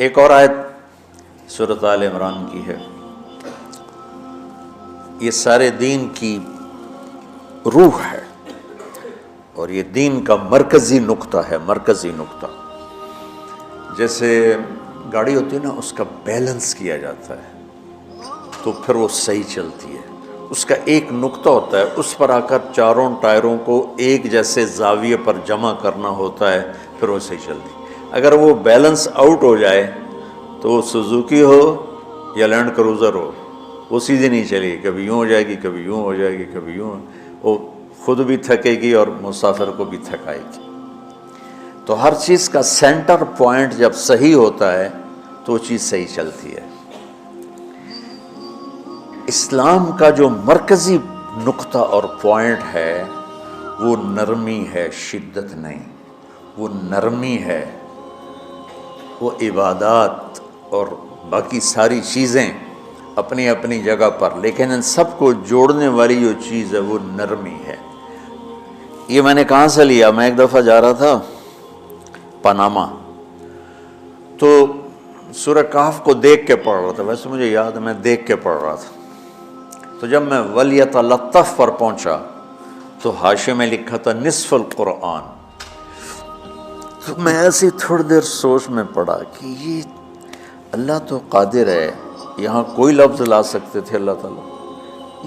ایک اور آیت سورۃ آل عمران کی ہے، یہ سارے دین کی روح ہے اور یہ دین کا مرکزی نقطہ ہے، مرکزی نقطہ۔ جیسے گاڑی ہوتی ہے نا، اس کا بیلنس کیا جاتا ہے تو پھر وہ صحیح چلتی ہے۔ اس کا ایک نقطہ ہوتا ہے، اس پر آ کر چاروں ٹائروں کو ایک جیسے زاویے پر جمع کرنا ہوتا ہے، پھر وہ صحیح چلتی ہے۔ اگر وہ بیلنس آؤٹ ہو جائے تو سوزوکی ہو یا لینڈ کروزر ہو، وہ سیدھی نہیں چلے گی، کبھی یوں ہو جائے گی، کبھی یوں ہو جائے گی، کبھی یوں، وہ خود بھی تھکے گی اور مسافر کو بھی تھکائے گی۔ تو ہر چیز کا سینٹر پوائنٹ جب صحیح ہوتا ہے تو وہ چیز صحیح چلتی ہے۔ اسلام کا جو مرکزی نقطہ اور پوائنٹ ہے وہ نرمی ہے، شدت نہیں، وہ نرمی ہے، وہ عبادات اور باقی ساری چیزیں اپنی اپنی جگہ پر، لیکن ان سب کو جوڑنے والی جو چیز ہے وہ نرمی ہے۔ یہ میں نے کہاں سے لیا؟ میں ایک دفعہ جا رہا تھا پاناما، تو سورہ کہف کو دیکھ کے پڑھ رہا تھا، ویسے مجھے یاد ہے میں دیکھ کے پڑھ رہا تھا۔ تو جب میں وَلْيَتَلَطَّفْ پر پہنچا تو حاشیے میں لکھا تھا نصف القرآن۔ تو میں ایسی تھوڑی دیر سوچ میں پڑا کہ یہ اللہ تو قادر ہے، یہاں کوئی لفظ لا سکتے تھے اللہ تعالیٰ،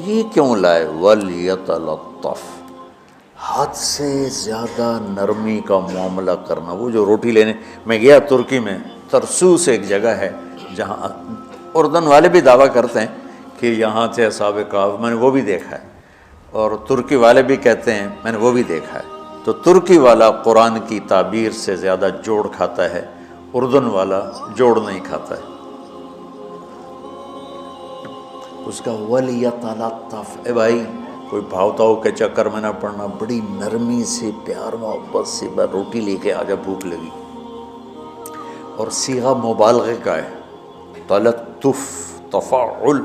یہ کیوں لائے وَلْيَتَلَطَّفْ؟ حد سے زیادہ نرمی کا معاملہ کرنا۔ وہ جو روٹی لینے میں گیا ترکی میں، ترسوس ایک جگہ ہے جہاں اردن والے بھی دعویٰ کرتے ہیں کہ یہاں تھے اصحاب کہف، میں نے وہ بھی دیکھا ہے، اور ترکی والے بھی کہتے ہیں میں نے وہ بھی دیکھا ہے۔ تو ترکی والا قرآن کی تعبیر سے زیادہ جوڑ کھاتا ہے، اردن والا جوڑ نہیں کھاتا ہے۔ اس کا وَلْيَتَلَطَّفْ، اے بھائی کوئی بھاؤ تاؤ کے چکر میں نہ پڑنا، بڑی نرمی سے پیار محبت سے بس روٹی لے کے آجا، بھوک لگی۔ اور صیغہ مبالغے کا ہے، تلطف، تفاعل،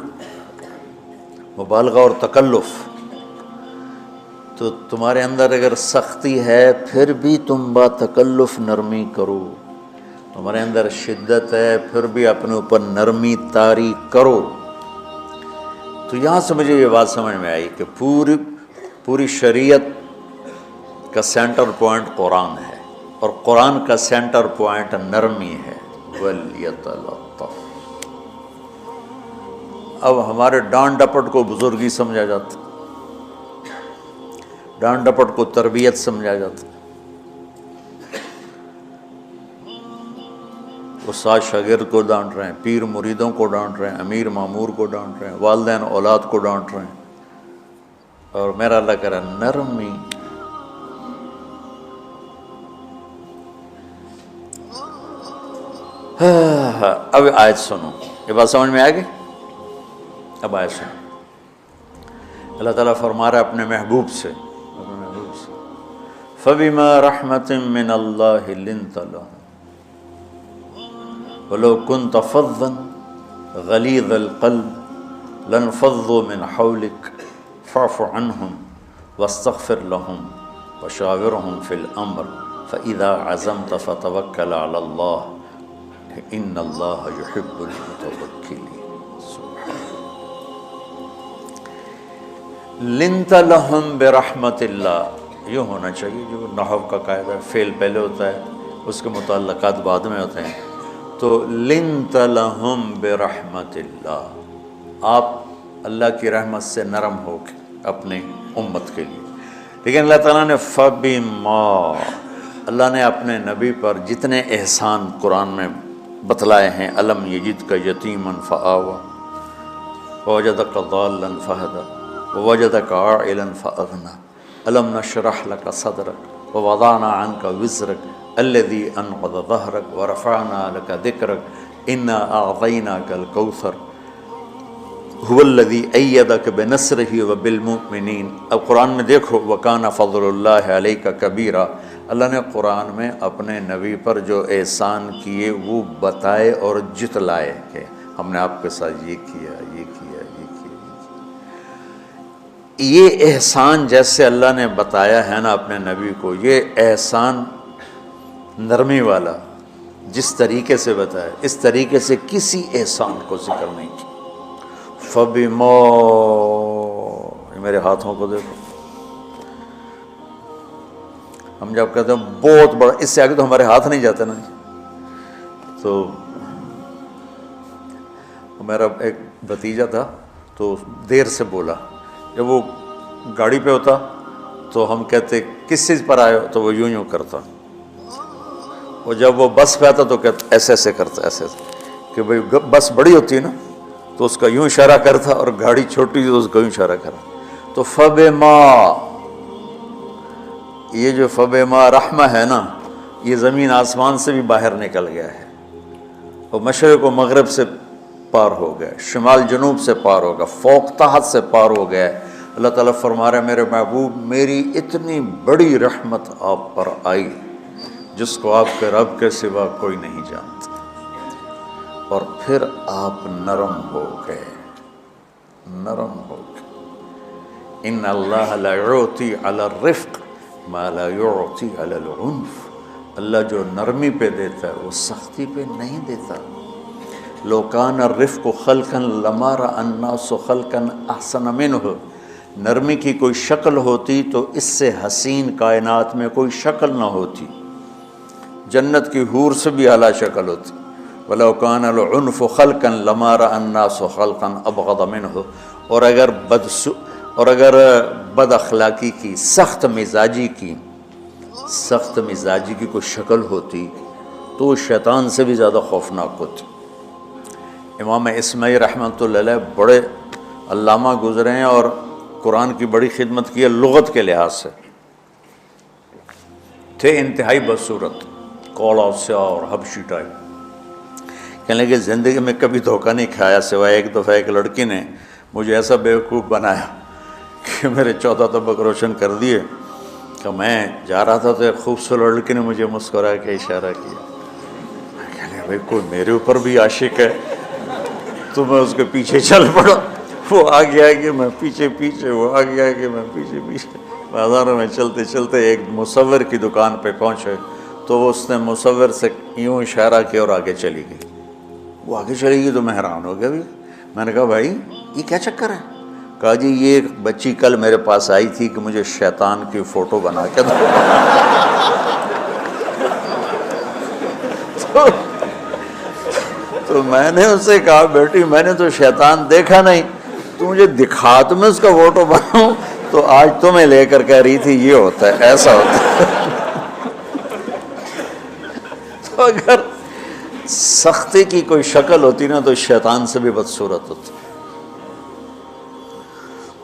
مبالغہ اور تکلف۔ تو تمہارے اندر اگر سختی ہے پھر بھی تم با تکلف نرمی کرو، تمہارے اندر شدت ہے پھر بھی اپنے اوپر نرمی طاری کرو۔ تو یہاں سے مجھے یہ بات سمجھ میں آئی کہ پوری شریعت کا سینٹر پوائنٹ قرآن ہے، اور قرآن کا سینٹر پوائنٹ نرمی ہے، وَلْيَتَلَطَّفْ۔ اب ہمارے ڈانٹ ڈپٹ کو بزرگی سمجھا جاتا، ڈانٹ ڈپٹ کو تربیت سمجھا جاتا، استاد شاگرد کو ڈانٹ رہے ہیں، پیر مریدوں کو ڈانٹ رہے ہیں، امیر مامور کو ڈانٹ رہے ہیں، والدین اولاد کو ڈانٹ رہے ہیں، اور میرا اللہ کہہ رہا ہے نرمی۔ اب آیت سنو، یہ بات سمجھ میں آ گئی؟ اب آیت سنو، اللہ تعالیٰ فرما رہا ہے اپنے محبوب سے، فَبِمَا رَحْمَةٍ مِّنَ اللَّهِ لِنْتَ لَهُمْ وَلَوْ كُنْتَ فَظًّا غَلِيظَ الْقَلْبِ لَانفَضُّوا مِنْ حَوْلِكَ فَاعْفُ عَنْهُمْ وَاسْتَغْفِرْ لَهُمْ وَشَاوِرْهُمْ فِي الْأَمْرِ فَإِذَا عَزَمْتَ فَتَوَكَّلْ عَلَى اللَّهِ إِنَّ اللَّهَ يُحِبُّ الْمُتَوَكِّلِينَ۔ لِنْتَ لَهُمْ بِرَحْمَةِ اللَّهِ، یہ ہونا چاہیے، جو نحو کا قاعدہ ہے، فعل پہلے ہوتا ہے، اس کے متعلقات بعد میں ہوتے ہیں۔ تو لِنْتَ لَهُمْ بِرَحْمَةِ اللَّهِ، آپ اللہ کی رحمت سے نرم ہو کے اپنے امت کے لیے۔ لیکن اللہ تعالیٰ نے فَبِمَا، اللہ نے اپنے نبی پر جتنے احسان قرآن میں بتلائے ہیں، أَلَمْ يَجِدْكَ يَتِيمًا فَآوَىٰ وَوَجَدَكَ ضَالًّا فَهَدَىٰ وَوَجَدَكَ عَائِلًا فَأَغْنَىٰ أَلَمْ نَشْرَحْ لَكَ صَدْرَكَ وَوَضَعْنَا عَنْكَ وِزْرَكَ الَّذِي أَنقَضَ ظَهْرَكَ وَرَفَعْنَا لَكَ ذِكْرَكَ إِنَّا أَعْطَيْنَاكَ الْكَوْثَرَ هُوَ الَّذِي أَيَّدَكَ بِنَصْرِهِ وَبِالْمُؤْمِنِينَ۔ اب قرآن میں دیکھو، وَكَانَ فَضْلُ اللَّهِ عَلَيْكَ كَبِيرًا، اللہ نے قرآن میں اپنے نبی پر جو احسان کیے وہ بتائے اور جتلائے کہ ہم نے آپ کے ساتھ یہ کیا، یہ کیا، یہ کیا۔ یہ احسان جیسے اللہ نے بتایا ہے نا اپنے نبی کو، یہ احسان نرمی والا، جس طریقے سے بتایا اس طریقے سے کسی احسان کو ذکر نہیں کیا۔ فَبِمَا، میرے ہاتھوں کو دیکھو، ہم جب کہتے ہیں بہت بڑا، اس سے آگے تو ہمارے ہاتھ نہیں جاتے نا۔ تو میرا ایک بھتیجا تھا تو دیر سے بولا، جب وہ گاڑی پہ ہوتا تو ہم کہتے کس چیز پر آئے ہو، تو وہ یوں کرتا، اور جب وہ بس پہ آتا تو کہتا ایسے ایسے کرتا، ایسے کہ بھئی بس بڑی ہوتی ہے نا تو اس کا یوں اشارہ کرتا، اور گاڑی چھوٹی تو اس کا یوں اشارہ کرتا۔ تو فَبِمَا، یہ جو فَبِمَا رحمہ ہے نا، یہ زمین آسمان سے بھی باہر نکل گیا ہے، اور مشرق و مغرب سے پار ہو گیا، شمال جنوب سے پار ہو گیا، فوق تحت سے پار ہو گیا ہے۔ اللہ تعالیٰ فرما رہے ہیں میرے محبوب، میری اتنی بڑی رحمت آپ پر آئی جس کو آپ کے رب کے سوا کوئی نہیں جانتا، اور پھر آپ نرم ہو گئے، نرم ہو گئے۔ ان اللہ لا یعطی علی الرفق ما لا یعطی علی العنف، اللہ جو نرمی پہ دیتا ہے وہ سختی پہ نہیں دیتا۔ لو کان الرفق خلقا لما رأى الناس خلقا احسن منہ، نرمی کی کوئی شکل ہوتی تو اس سے حسین کائنات میں کوئی شکل نہ ہوتی، جنت کی حور سے بھی اعلیٰ شکل ہوتی۔ وَلَوْ كَانَ الْعُنْفُ خَلْقًا لَمَا رَأَى النَّاسُ خَلْقًا أَبْغَضَ مِنْهُ، اور اگر بد اخلاقی کی، سخت مزاجی کی کوئی شکل ہوتی تو شیطان سے بھی زیادہ خوفناک ہوتی۔ امام اسماعیل رحمۃ اللہ علیہ بڑے علامہ گزرے ہیں اور قرآن کی بڑی خدمت کی ہے لغت کے لحاظ سے، تھے انتہائی بدصورت، کوڑا سیاہ اور حبشی ٹائپ۔ کہنے لگے زندگی میں کبھی دھوکہ نہیں کھایا سوائے ایک دفعہ ایک لڑکی نے مجھے ایسا بیوقوف بنایا کہ میرے 14 طبق روشن کر دیے، کہ میں جا رہا تھا تو ایک خوبصورت لڑکی نے مجھے مسکرا کے اشارہ کیا، میں کہنے بھائی کوئی میرے اوپر بھی عاشق ہے، تو میں اس کے پیچھے چل پڑا، وہ آگے آگے میں پیچھے پیچھے، وہ آگے آگے میں پیچھے پیچھے، بازاروں میں چلتے چلتے ایک مصور کی دکان پہ پہنچے تو اس نے مصور سے یوں اشارہ کیا اور آگے چلی گئی۔ وہ آگے چلی گئی تو میں حیران ہو گیا، بھی میں نے کہا بھائی یہ کیا چکر ہے؟ کہا جی یہ ایک بچی کل میرے پاس آئی تھی کہ مجھے شیطان کی فوٹو بنا کے دو۔ تو میں نے اس سے کہا بیٹی میں نے تو شیطان دیکھا نہیں، تو مجھے دکھا تو میں اس کا فوٹو بناؤں، تو آج تمہیں لے کر کہہ رہی تھی یہ ہوتا ہے، ایسا ہوتا ہے۔ تو اگر سختی کی کوئی شکل ہوتی نا تو شیطان سے بھی بدصورت ہوتی۔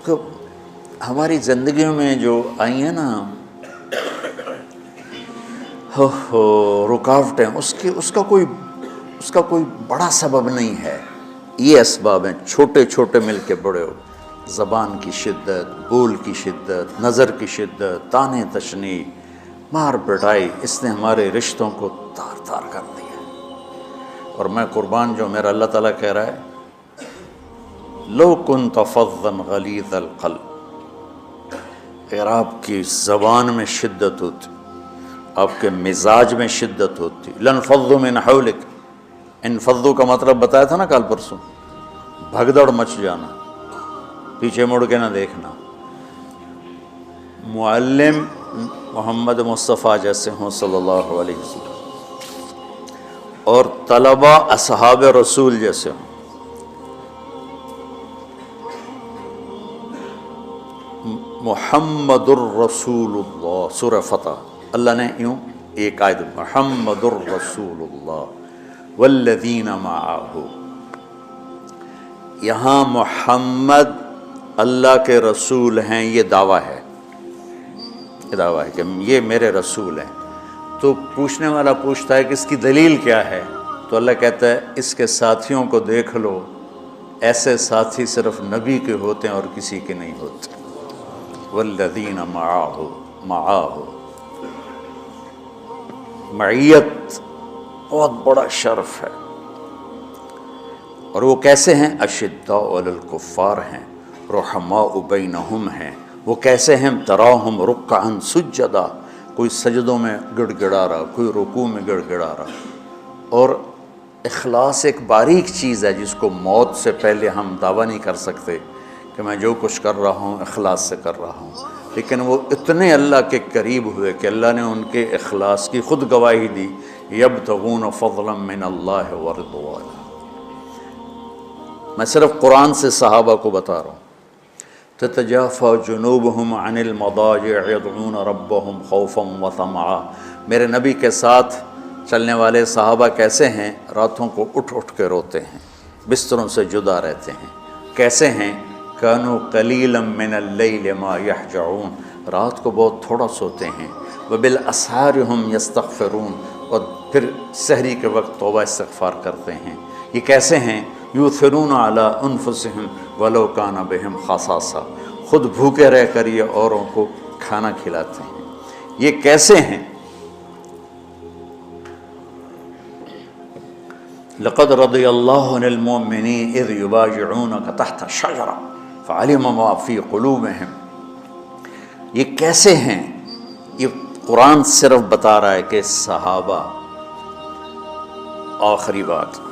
تو ہماری زندگیوں میں جو آئی ہیں نا رکاوٹیں، اس کا کوئی بڑا سبب نہیں ہے، یہ اسباب ہیں چھوٹے چھوٹے مل کے بڑے ہو، زبان کی شدت، بول کی شدت، نظر کی شدت، طعنے تشنیع، مار پٹائی، اس نے ہمارے رشتوں کو تار تار کر دیا۔ اور میں قربان جو میرا اللہ تعالیٰ کہہ رہا ہے لو کنت فظا غلیظ القلب، اگر آپ کی زبان میں شدت ہوتی، آپ کے مزاج میں شدت ہوتی، لانفضوا من حولک، انفضوا کا مطلب بتایا تھا نا کل پرسوں، بھگدڑ مچ جانا، پیچھے مڑ کے نہ دیکھنا۔ معلم محمد مصطفیٰ جیسے ہوں صلی اللہ علیہ وسلم، اور طلبہ اصحاب رسول جیسے ہوں، محمد الرسول اللہ، سورہ فتح اللہ نے یوں ایک آیت، محمد الرسول اللہ والذین معہ، یہاں محمد اللہ کے رسول ہیں، یہ دعویٰ ہے، یہ دعویٰ ہے کہ یہ میرے رسول ہیں۔ تو پوچھنے والا پوچھتا ہے کہ اس کی دلیل کیا ہے؟ تو اللہ کہتا ہے اس کے ساتھیوں کو دیکھ لو، ایسے ساتھی صرف نبی کے ہوتے ہیں اور کسی کے نہیں ہوتے۔ والذین معہ، معیت بہت بڑا شرف ہے۔ اور وہ کیسے ہیں؟ اشداء علی الکفار ہیں، رحماء بینہم ہیں۔ وہ کیسے ہیں؟ تراہم رکعا سجدا، کوئی سجدوں میں گڑ گڑا رہا، کوئی رکوع میں گڑ گڑا رہا، اور اخلاص ایک باریک چیز ہے جس کو موت سے پہلے ہم دعویٰ نہیں کر سکتے کہ میں جو کچھ کر رہا ہوں اخلاص سے کر رہا ہوں، لیکن وہ اتنے اللہ کے قریب ہوئے کہ اللہ نے ان کے اخلاص کی خود گواہی دی، یبتغون فضلا من اللہ ورضوانا۔ میں صرف قرآن سے صحابہ کو بتا رہا ہوں، تتجافى جنوبهم عن المضاجع يدعون ربهم خوفا وطمعا۔ میرے نبی کے ساتھ چلنے والے صحابہ کیسے ہیں؟ راتوں کو اٹھ اٹھ کے روتے ہیں، بستروں سے جدا رہتے ہیں۔ کیسے ہیں؟ كانوا قليلا من الليل ما يهجعون، رات کو بہت تھوڑا سوتے ہیں، وبالاسحار هم يستغفرون، اور پھر سحری کے وقت توبہ استغفار کرتے ہیں۔ یہ کیسے ہیں؟ یؤثرون علی انفسهم ولو کان بهم خصاصہ، خود بھوکے رہ کر یہ اوروں کو کھانا کھلاتے ہیں۔ یہ کیسے ہیں؟ لقد رضی اللہ عن المؤمنین اذ یبایعونک تحت الشجرہ فعلم ما فی قلوبہم۔ یہ کیسے ہیں؟ یہ قرآن صرف بتا رہا ہے کہ صحابہ، آخری بات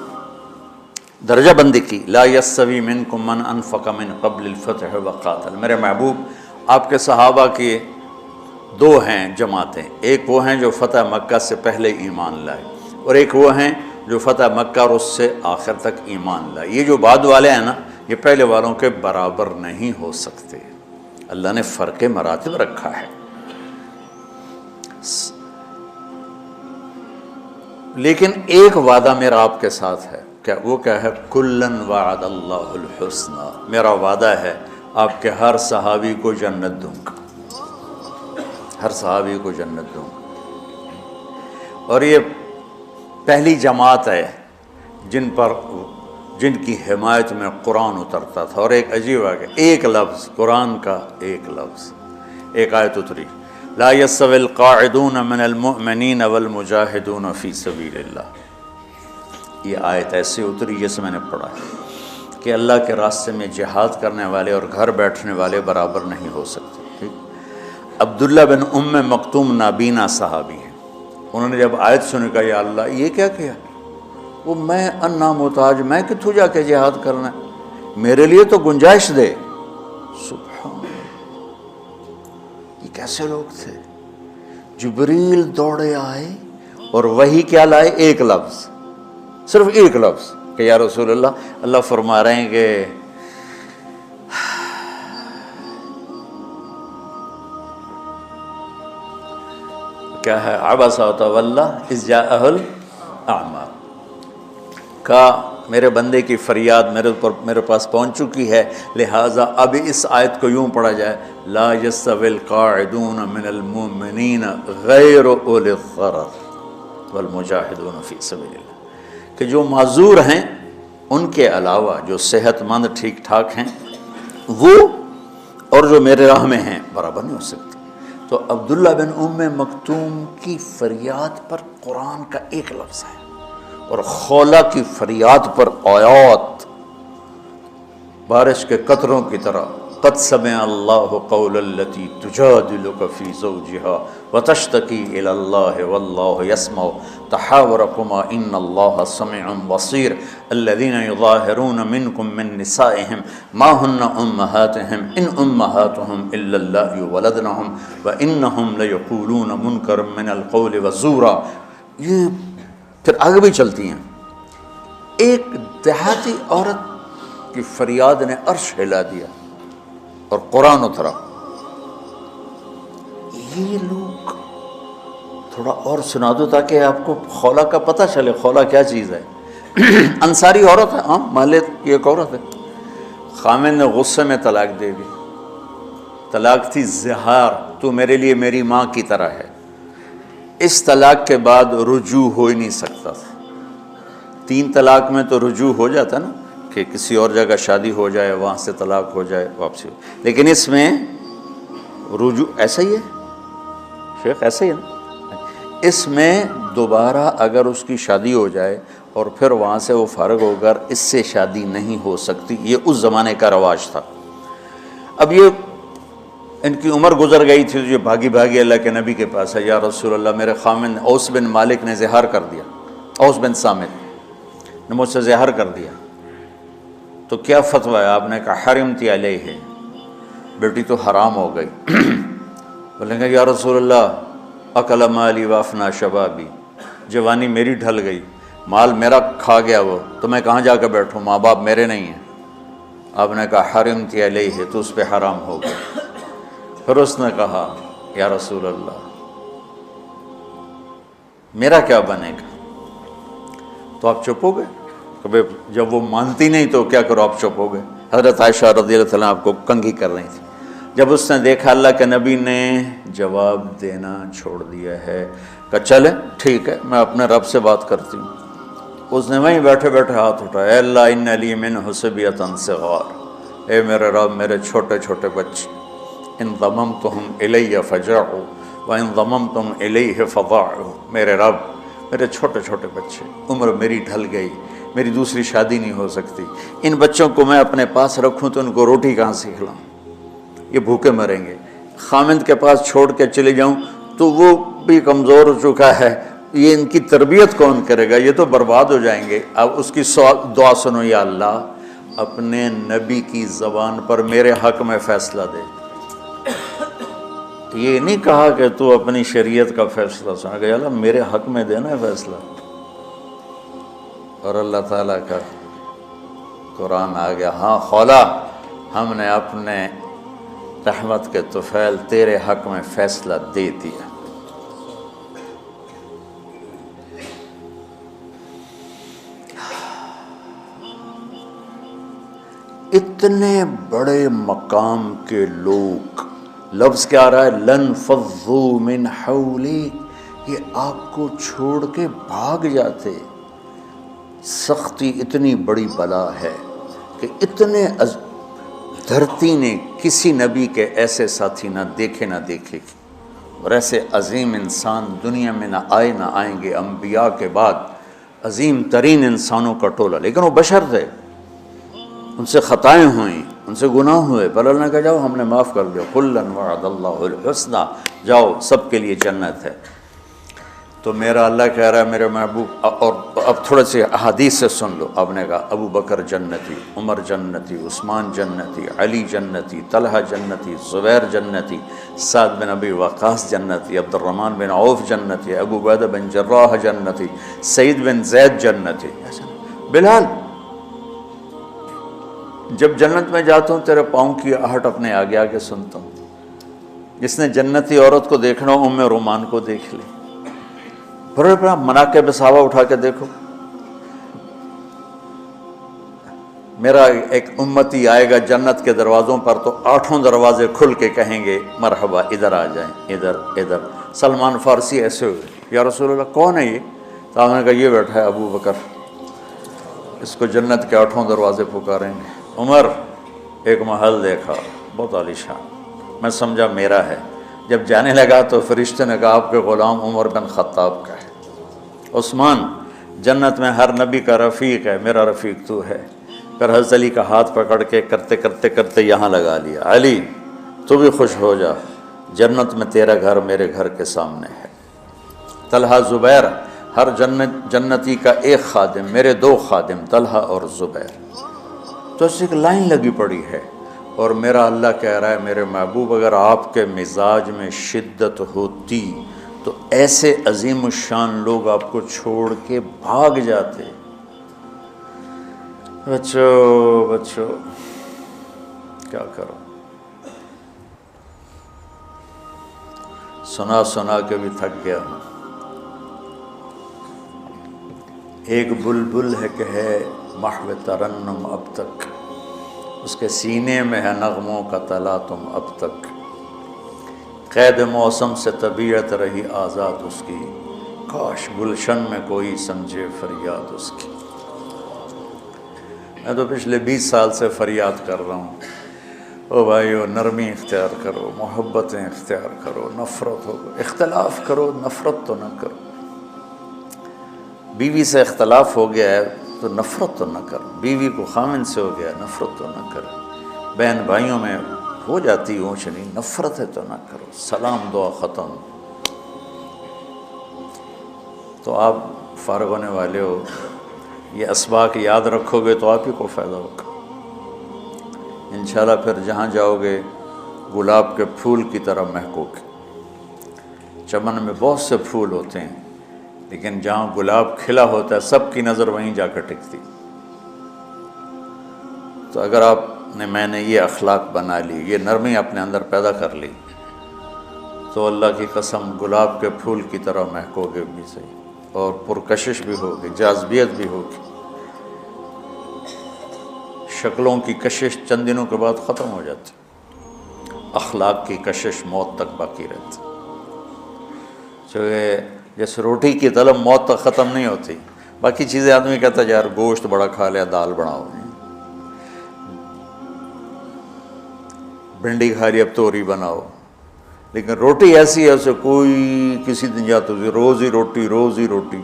درجہ بندی کی، لا یستوی منکم من انفق من قبل الفتح وقاتل۔ میرے محبوب، آپ کے صحابہ کی دو ہیں جماعتیں، ایک وہ ہیں جو فتح مکہ سے پہلے ایمان لائے، اور ایک وہ ہیں جو فتح مکہ اور اس سے آخر تک ایمان لائے۔ یہ جو بعد والے ہیں نا، یہ پہلے والوں کے برابر نہیں ہو سکتے، اللہ نے فرق مراتب رکھا ہے۔ لیکن ایک وعدہ میرا آپ کے ساتھ ہے، کیا وہ کیا ہے؟ کلن وعد اللہ الحسنى، میرا وعدہ ہے آپ کے ہر صحابی کو جنت دوں گا، ہر صحابی کو جنت دوں گا۔ اور یہ پہلی جماعت ہے جن کی حمایت میں قرآن اترتا تھا۔ اور ایک عجیب ہے کہ ایک لفظ قرآن کا، ایک لفظ، ایک آیت اتری، لا يستوي القاعدون من المؤمنین والمجاہدون فی سبیل اللہ۔ یہ آیت ایسے اتری جیسے میں نے پڑھا ہے کہ اللہ کے راستے میں جہاد کرنے والے اور گھر بیٹھنے والے برابر نہیں ہو سکتے۔ ٹھیک؟ عبداللہ بن ام مکتوم نابینا صحابی ہیں، انہوں نے جب آیت سنی کہا یا اللہ یہ کیا کیا؟ وہ میں انا محتاج، میں کتوں جا کے جہاد کرنا ہے، میرے لیے تو گنجائش دے۔ سبحان اللہ، یہ کیسے لوگ تھے؟ جبریل دوڑے آئے اور وہی کیا لائے؟ ایک لفظ، صرف ایک لفظ کہ یا رسول اللہ فرما رہے ہیں کہ کیا ہے؟ عبس وتولی اذ جاءہ الاعمى، کا میرے بندے کی فریاد میرے پاس پہنچ چکی ہے، لہٰذا اب اس آیت کو یوں پڑھا جائے، لا یستوی القاعدون من المؤمنین غیر اولی الضرر والمجاہدون فی سبیل اللہ، کہ جو معذور ہیں ان کے علاوہ جو صحت مند ٹھیک ٹھاک ہیں وہ اور جو میرے راہ میں ہیں برابر نہیں ہو سکتے۔ تو عبداللہ بن ام مکتوم کی فریاد پر قرآن کا ایک لفظ ہے، اور خولہ کی فریاد پر آیات بارش کے قطروں کی طرح، قد سمع اللہ قول التی تجادلک فی زوجہا وتشتکی الی اللہ واللہ یسمع تحاورکما ان اللہ سمیع بصیر الذین یظاہرون منکم من نسائہم ما ہن امہاتہم ان امہاتہم الا اللہ ولدنہم وانہم لیقولون منکرا من القول وزورا۔ یہ پھر آگے بھی چلتی ہیں۔ ایک دیہاتی عورت کی فریاد نے عرش ہلا دیا اور قرآن اترا۔ یہ لوگ تھوڑا اور سنا دو تاکہ آپ کو خولہ کا پتہ چلے، خولہ کیا چیز ہے۔ انصاری عورت ہے، ہاں محلے کی ایک عورت ہے، خامن نے غصے میں طلاق دے دی، طلاق تھی زہار، تو میرے لیے میری ماں کی طرح ہے۔ اس طلاق کے بعد رجوع ہو ہی نہیں سکتا تھا۔ 3 طلاق میں تو رجوع ہو جاتا نا، کہ کسی اور جگہ شادی ہو جائے، وہاں سے طلاق ہو جائے، واپسی ہو، لیکن اس میں رجوع ایسا ہی ہے شیخ، ایسا ہی ہے نا، اس میں دوبارہ اگر اس کی شادی ہو جائے اور پھر وہاں سے وہ فارغ ہو کر اس سے شادی نہیں ہو سکتی، یہ اس زمانے کا رواج تھا۔ اب یہ ان کی عمر گزر گئی تھی، جو بھاگی بھاگی اللہ کے نبی کے پاس ہے، یا رسول اللہ میرے خامن اوس بن مالک نے زہار کر دیا، اوس بن صامت نے مجھ سے زہر کر دیا، تو کیا فتویٰ ہے؟ آپ نے کہا حرمتی علیہ، بیٹی تو حرام ہو گئی۔ بولیں گے یا رسول اللہ اکل مالی وافنا شبابی، جوانی میری ڈھل گئی، مال میرا کھا گیا وہ، تو میں کہاں جا کے بیٹھوں، ماں باپ میرے نہیں ہیں۔ آپ نے کہا حرمتی علیہ، تو اس پہ حرام ہو گئی۔ پھر اس نے کہا یا رسول اللہ میرا کیا بنے گا؟ تو آپ چپ ہو گئے؟ کہ جب وہ مانتی نہیں تو کیا کرو، آپ چپ ہو گئے۔ حضرت عائشہ رضی اللہ عنہ آپ کو کنگھی کر رہی تھی۔ جب اس نے دیکھا اللہ کے نبی نے جواب دینا چھوڑ دیا ہے، کہ چلے ٹھیک ہے میں اپنے رب سے بات کرتی ہوں، اس نے وہیں بیٹھے بیٹھے ہاتھ اٹھایا، اے اللہ ان لی من حسبیۃ صغار، اے میرے رب میرے چھوٹے چھوٹے بچے، ان ضممتہم الی فجعوا وان ضممتم الیہ فضاعوا، میرے رب میرے چھوٹے چھوٹے بچے، عمر میری ڈھل گئی، میری دوسری شادی نہیں ہو سکتی، ان بچوں کو میں اپنے پاس رکھوں تو ان کو روٹی کہاں سے کھلاؤں، یہ بھوکے مریں گے۔ خامند کے پاس چھوڑ کے چلے جاؤں تو وہ بھی کمزور ہو چکا ہے، یہ ان کی تربیت کون کرے گا، یہ تو برباد ہو جائیں گے۔ اب اس کی دعا سنو، یا اللہ اپنے نبی کی زبان پر میرے حق میں فیصلہ دے۔ یہ نہیں کہا کہ تو اپنی شریعت کا فیصلہ سنا، کہ اللہ میرے حق میں دینا ہے فیصلہ۔ اور اللہ تعالیٰ کا قرآن آ گیا، ہاں خولا ہم نے اپنے رحمت کے طفیل تیرے حق میں فیصلہ دے دیا۔ اتنے بڑے مقام کے لوگ، لفظ کیا آ رہا ہے، لن فضوا من حولی، یہ آپ کو چھوڑ کے بھاگ جاتے۔ سختی اتنی بڑی بلا ہے کہ اتنے دھرتی نے کسی نبی کے ایسے ساتھی نہ دیکھے گی، اور ایسے عظیم انسان دنیا میں نہ آئیں گے۔ انبیاء کے بعد عظیم ترین انسانوں کا ٹولہ، لیکن وہ بشر تھے، ان سے خطائیں ہوئیں، ان سے گناہ ہوئے، پر اللہ نے کہا جاؤ ہم نے معاف کر دیا، کلا وعد اللہ الحسنی، جاؤ سب کے لیے جنت ہے۔ تو میرا اللہ کہہ رہا ہے میرے محبوب، اور اب تھوڑے سے احادیث سے سن لو۔ آپ نے کہا ابو بکر جنتی، عمر جنتی، عثمان جنتی، علی جنتی، طلحہ جنتی، زبیر جنتی، سعد بن ابی وقاص جنتی، عبد الرحمن بن عوف جنتی، ابو عبیدہ بن جراح جنتی، سعید بن زید جنتی، بلال جب جنت میں جاتا ہوں تیرے پاؤں کی آہٹ اپنے آگے آگے سنتا ہوں۔ جس نے جنتی عورت کو دیکھنا ہو ام رومان کو دیکھ لے۔ پھر مناقب صحابہ اٹھا کے دیکھو، میرا ایک امتی آئے گا جنت کے دروازوں پر تو 8 دروازے کھل کے کہیں گے مرحبا ادھر آ جائیں، ادھر ادھر۔ سلمان فارسی ایسے ہوئے، یا رسول اللہ کون ہے یہ؟ تو آپ نے کہا یہ بیٹھا ہے ابو بکر، اس کو جنت کے 8 دروازے پکاریں گے۔ عمر ایک محل دیکھا بہت عالیشان، میں سمجھا میرا ہے۔ جب جانے لگا تو فرشتے نے کہا آپ کے غلام عمر بن خطاب کا ہے۔ عثمان جنت میں ہر نبی کا رفیق ہے، میرا رفیق تو ہے۔ پھر حضرت علی کا ہاتھ پکڑ کے کرتے یہاں لگا لیا، علی تو بھی خوش ہو جا، جنت میں تیرا گھر میرے گھر کے سامنے ہے۔ طلحہ زبیر، ہر جنتی کا ایک خادم، میرے 2 خادم طلحہ اور زبیر۔ تو اس ایک لائن لگی پڑی ہے، اور میرا اللہ کہہ رہا ہے میرے محبوب اگر آپ کے مزاج میں شدت ہوتی تو ایسے عظیم الشان لوگ آپ کو چھوڑ کے بھاگ جاتے۔ بچو کیا کرو، سنا کے بھی تھک گیا ہوں۔ ایک بلبل ہے کہ ہے محو ترنم اب تک، اس کے سینے میں ہے نغموں کا تلا تم اب تک، قید موسم سے طبیعت رہی آزاد اس کی، کاش گلشن میں کوئی سمجھے فریاد اس کی۔ میں تو پچھلے 20 سال سے فریاد کر رہا ہوں، او بھائیو نرمی اختیار کرو، محبتیں اختیار کرو، نفرت ہو، اختلاف کرو، نفرت تو نہ کرو۔ بیوی سے اختلاف ہو گیا ہے تو نفرت تو نہ کرو، بیوی کو خامن سے ہو گیا نفرت تو نہ کرو، بہن بھائیوں میں ہو جاتی اونچ نہیں، نفرت ہے تو نہ کرو، سلام دعا ختم۔ تو آپ فارغ ہونے والے ہو، یہ اسباق یاد رکھو گے تو آپ ہی کو فائدہ ہوگا انشاءاللہ۔ پھر جہاں جاؤ گے گلاب کے پھول کی طرح مہکو گے۔ چمن میں بہت سے پھول ہوتے ہیں، لیکن جہاں گلاب کھلا ہوتا ہے سب کی نظر وہیں جا کر ٹکتی۔ تو اگر آپ نے میں نے یہ اخلاق بنا لی، یہ نرمی اپنے اندر پیدا کر لی، تو اللہ کی قسم گلاب کے پھول کی طرح مہکو گے بھی صحیح، اور پرکشش بھی ہوگی، جاذبیت بھی ہوگی۔ شکلوں کی کشش چند دنوں کے بعد ختم ہو جاتی، اخلاق کی کشش موت تک باقی رہتی۔ جیسے روٹی کی طلب موت تک ختم نہیں ہوتی، باقی چیزیں آدمی کہتا ہے یار گوشت بڑا کھا لیا، دال بناؤ، بھنڈی کھا لی اب توری بناؤ، لیکن روٹی ایسی ہے اسے کوئی کسی دن جاتا روز ہی روٹی روز ہی روٹی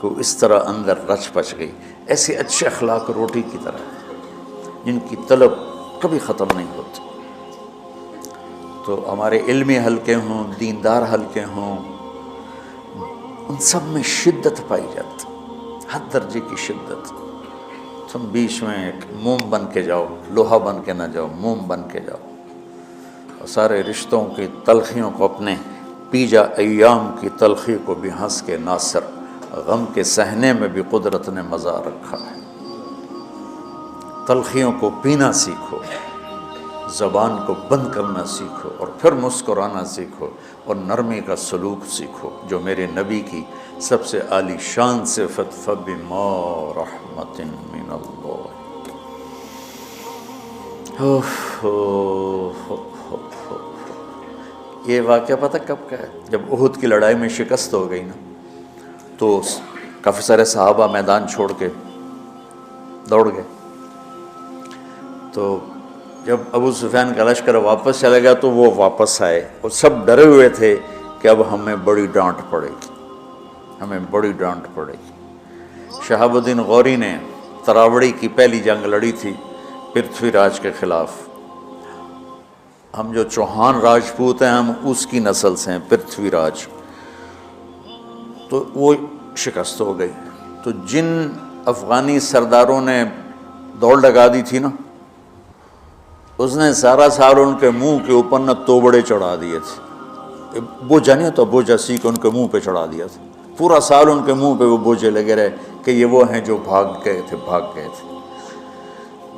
کو اس طرح اندر رچ پچ گئی۔ ایسے اچھے اخلاق روٹی کی طرح جن کی طلب کبھی ختم نہیں ہوتی۔ تو ہمارے علمی حلقے ہوں، دیندار حلقے ہوں، ان سب میں شدت پائی جاتی، ہر درجے کی شدت۔ تم بیچ میں ایک موم بن کے جاؤ، لوہا بن کے نہ جاؤ، موم بن کے جاؤ، اور سارے رشتوں کی تلخیوں کو اپنے پی جا ایام کی تلخی کو بھی ہنس کے ناصر، غم کے سہنے میں بھی قدرت نے مزہ رکھا ہے۔ تلخیوں کو پینا سیکھو، زبان کو بند کرنا سیکھو، اور پھر مسکرانا سیکھو، اور نرمی کا سلوک سیکھو، جو میرے نبی کی سب سے عالی شان صفت فَبِمَا رَحْمَةٍ مِّنَ اللَّهِ۔ یہ واقعہ پتہ کب کا ہے؟ جب احد کی لڑائی میں شکست ہو گئی نا، تو کافی سارے صحابہ میدان چھوڑ کے دوڑ گئے۔ تو جب ابو سفیان کا لشکر واپس چلا گیا تو وہ واپس آئے، اور سب ڈرے ہوئے تھے کہ اب ہمیں بڑی ڈانٹ پڑے گی، ہمیں بڑی ڈانٹ پڑے گی۔ شہاب الدین غوری نے تراوڑی کی پہلی جنگ لڑی تھی پرتھوی راج کے خلاف۔ ہم جو چوہان راجپوت ہیں ہم اس کی نسل سے ہیں، پرتھوی راج، تو وہ شکست ہو گئی۔ تو جن افغانی سرداروں نے دوڑ لگا دی تھی نا، اس نے سارا سال ان کے منہ کے اوپر نہ توبڑے چڑھا دیے تھے، بوجھا نہیں تو بوجھا سی کے ان کے منہ پہ چڑھا دیا تھا، پورا سال ان کے منہ پہ وہ بوجھے لگے رہے کہ یہ وہ ہیں جو بھاگ گئے تھے۔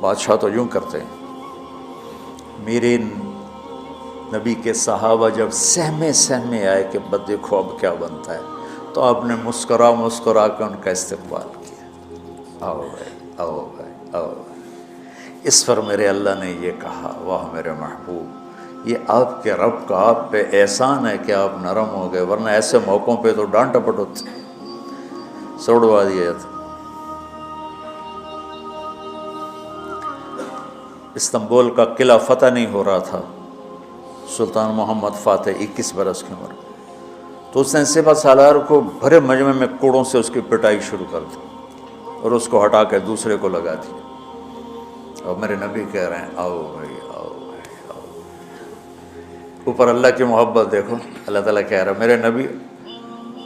بادشاہ تو یوں کرتے ہیں۔ میرے نبی کے صحابہ جب سہمے آئے کہ بس دیکھو اب کیا بنتا ہے، تو آپ نے مسکرا کے ان کا استقبال کیا، آؤ بھائی آؤ بھائی آؤ بھائی۔ اس پر میرے اللہ نے یہ کہا، واہ میرے محبوب، یہ آپ کے رب کا آپ پہ احسان ہے کہ آپ نرم ہو گئے، ورنہ ایسے موقعوں پہ تو ڈانٹ ٹپٹ ہوتی، سوڑوا دیا جاتا۔ استنبول کا قلعہ فتح نہیں ہو رہا تھا، سلطان محمد فاتح 21 برس کی عمر، تو اس نے سپہ سالار کو بھرے مجمع میں کوڑوں سے اس کی پٹائی شروع کر دی، اور اس کو ہٹا کے دوسرے کو لگا دی۔ اور میرے نبی کہہ رہے ہیں آؤ بھائی آؤ بھائی آؤ۔ اوپر اللہ کی محبت دیکھو، اللہ تعالیٰ کہہ رہا ہے میرے نبی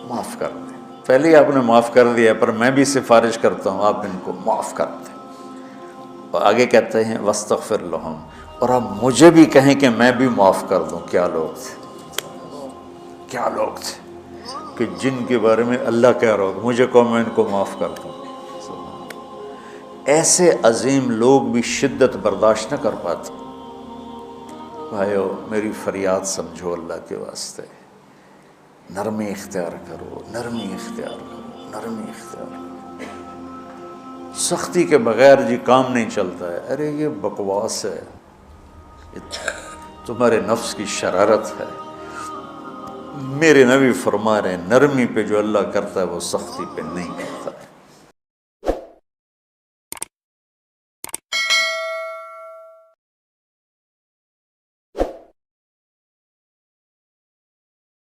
معاف کر دیں، پہلے ہی آپ نے معاف کر دیا، پر میں بھی سفارش کرتا ہوں آپ ان کو معاف کر دیں۔ اور آگے کہتے ہیں وَاسْتَغْفِرْ لَهُمْ، اور آپ مجھے بھی کہیں کہ میں بھی معاف کر دوں۔ کیا لوگ تھے، کیا لوگ تھے کہ جن کے بارے میں اللہ کہہ رہا ہو مجھے کہو میں ان کو معاف کر دوں۔ ایسے عظیم لوگ بھی شدت برداشت نہ کر پاتے۔ بھائیو میری فریاد سمجھو اللہ کے واسطے، نرمی اختیار کرو، نرمی اختیار کرو، نرمی اختیار کرو۔ سختی کے بغیر جی کام نہیں چلتا ہے، ارے یہ بکواس ہے، تمہارے نفس کی شرارت ہے۔ میرے نبی فرما رہے ہیں نرمی پہ جو اللہ کرتا ہے وہ سختی پہ نہیں کرتا ہے۔